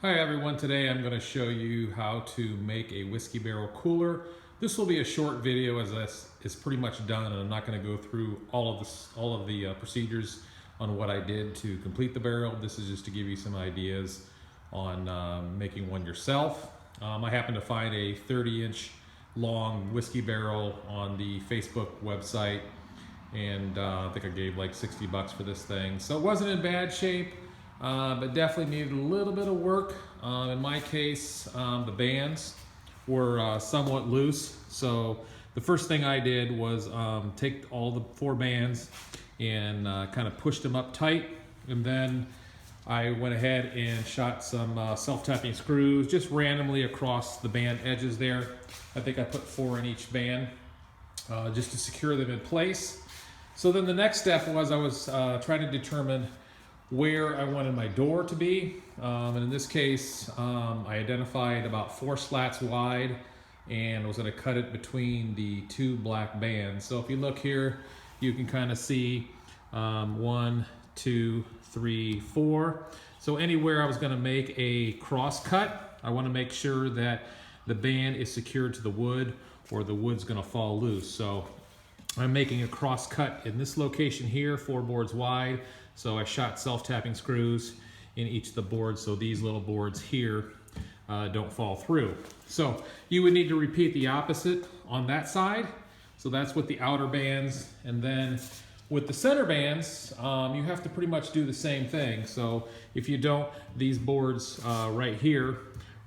Hi everyone, today I'm going to show you how to make a whiskey barrel cooler. This will be a short video as this is pretty much done, and I'm not going to go through all of the procedures on what I did to complete the barrel. This is just to give you some ideas on making one yourself. I happened to find a 30-inch long whiskey barrel on the Facebook website, and I think I gave like 60 bucks for this thing. So it wasn't in bad shape. But definitely needed a little bit of work. In my case, the bands were somewhat loose. So the first thing I did was take all the 4 bands and kind of pushed them up tight. And then I went ahead and shot some self-tapping screws just randomly across the band edges there. I think I put 4 in each band just to secure them in place. So then the next step was I was trying to determine where I wanted my door to be. And in this case, I identified about 4 slats wide and was going to cut it between the 2 black bands. So if you look here, you can kind of see 1, 2, 3, 4. So anywhere I was going to make a cross cut, I want to make sure that the band is secured to the wood or the wood's going to fall loose. So I'm making a cross cut in this location here, 4 boards wide. So I shot self-tapping screws in each of the boards so these little boards here don't fall through. So you would need to repeat the opposite on that side. So that's with the outer bands. And then with the center bands, you have to pretty much do the same thing. So if you don't, these boards right here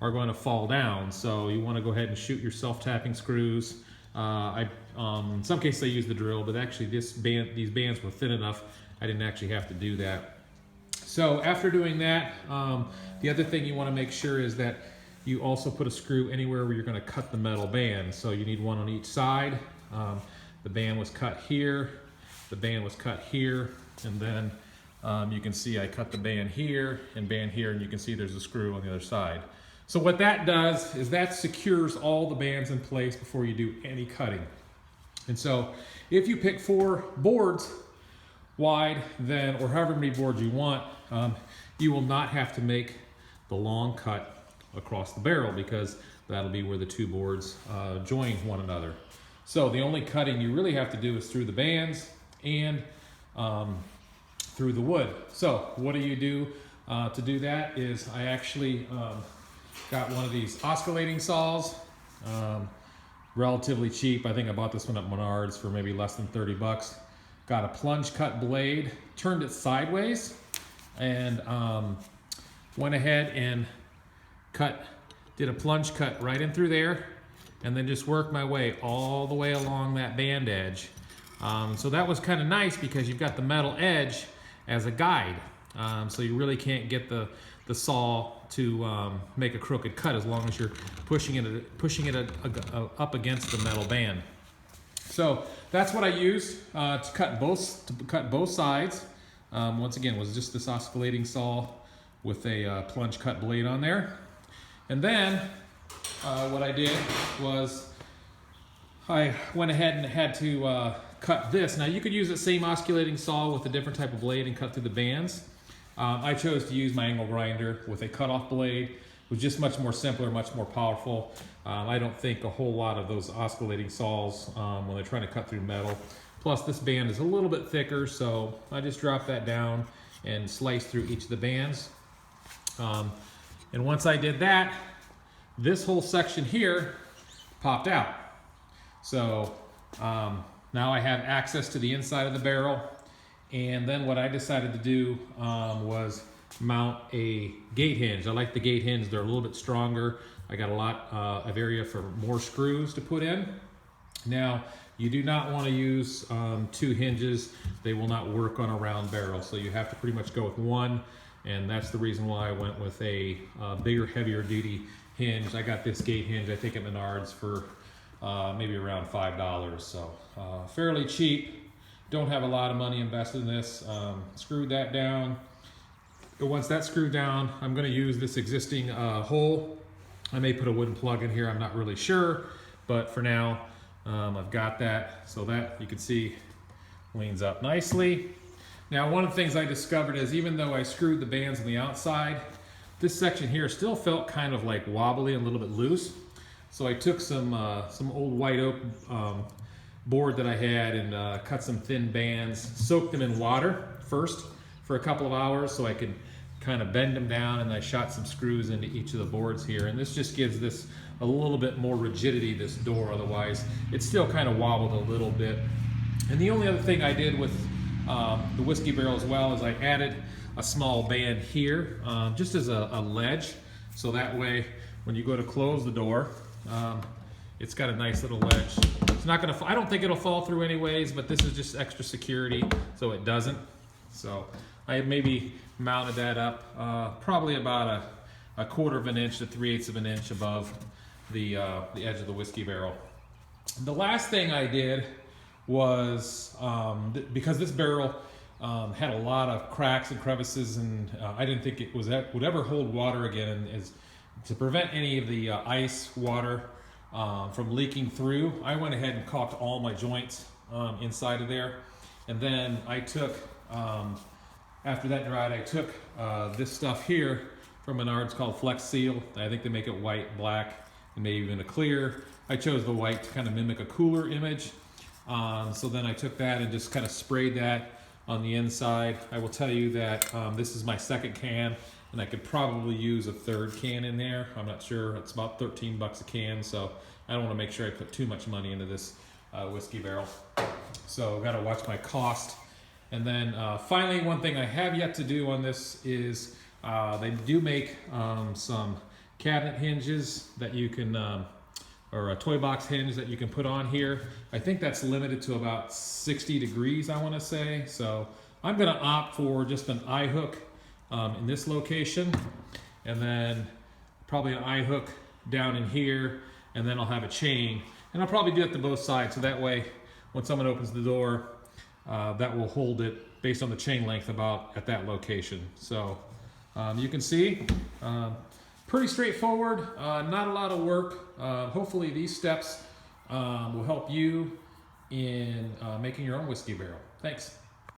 are going to fall down. So you want to go ahead and shoot your self-tapping screws. In some cases I use the drill, but actually these bands were thin enough I didn't actually have to do that. So after doing that, the other thing you want to make sure is that you also put a screw anywhere where you're going to cut the metal band. So you need one on each side. The band was cut here, the band was cut here, and then you can see I cut the band here, and you can see there's a screw on the other side. So what that does is that secures all the bands in place before you do any cutting. And so if you pick 4 boards wide, then, or however many boards you want, you will not have to make the long cut across the barrel because that'll be where the 2 boards join one another. So the only cutting you really have to do is through the bands and through the wood. So what do you do to do that is I actually got one of these oscillating saws, relatively cheap. I think I bought this one at Menards for maybe less than 30 bucks. Got a plunge cut blade, turned it sideways, and went ahead and did a plunge cut right in through there, and then just worked my way all the way along that band edge. So that was kind of nice because you've got the metal edge as a guide. So you really can't get the saw to make a crooked cut as long as you're pushing it up against the metal band. So that's what I used to cut both sides. Once again, was just this oscillating saw with a plunge cut blade on there. And then what I did was I went ahead and had to cut this. Now you could use the same oscillating saw with a different type of blade and cut through the bands. I chose to use my angle grinder with a cutoff blade. It was just much more simpler, much more powerful. I don't think a whole lot of those oscillating saws when they're trying to cut through metal. Plus this band is a little bit thicker, so I just dropped that down and sliced through each of the bands. And once I did that, this whole section here popped out. So now I have access to the inside of the barrel. And then what I decided to do was mount a gate hinge. I like the gate hinge, they're a little bit stronger. I got a lot of area for more screws to put in. Now, you do not want to use 2 hinges. They will not work on a round barrel, so you have to pretty much go with 1, and that's the reason why I went with a bigger, heavier duty hinge. I got this gate hinge, I think at Menards for maybe around $5, so fairly cheap. Don't have a lot of money invested in this. Screwed that down. Once that's screwed down, I'm going to use this existing hole. I may put a wooden plug in here, I'm not really sure, but for now I've got that so that you can see leans up nicely. Now one of the things I discovered is even though I screwed the bands on the outside, this section here still felt kind of like wobbly and a little bit loose. So I took some old white oak board that I had and cut some thin bands, soaked them in water first for a couple of hours so I could kind of bend them down, and I shot some screws into each of the boards here, and this just gives this a little bit more rigidity, this door. Otherwise it's still kind of wobbled a little bit. And the only other thing I did with the whiskey barrel as well is I added a small band here just as a ledge, so that way when you go to close the door, it's got a nice little ledge. It's not gonna, I don't think it'll fall through anyways, but this is just extra security so it doesn't. So I maybe mounted that up probably about a 1/4 of an inch to 3/8 of an inch above the edge of the whiskey barrel. The last thing I did was, because this barrel had a lot of cracks and crevices, and I didn't think it would ever hold water again, and to prevent any of the ice water from leaking through, I went ahead and caulked all my joints inside of there. And then I took, after that dried, I took this stuff here from Menards called Flex Seal. I think they make it white, black, and maybe even a clear. I chose the white to kind of mimic a cooler image. So then I took that and just kind of sprayed that on the inside. I will tell you that this is my second can, and I could probably use a third can in there. I'm not sure. It's about 13 bucks a can, so I don't want to make sure I put too much money into this whiskey barrel. So I've got to watch my cost. And then finally, one thing I have yet to do on this is they do make some cabinet hinges that you can, or a toy box hinge that you can put on here. I think that's limited to about 60 degrees, I want to say. So I'm going to opt for just an eye hook in this location, and then probably an eye hook down in here, and then I'll have a chain. And I'll probably do it to both sides, so that way when someone opens the door, that will hold it based on the chain length about at that location. So you can see, pretty straightforward, not a lot of work. Hopefully these steps will help you in making your own whiskey barrel. Thanks.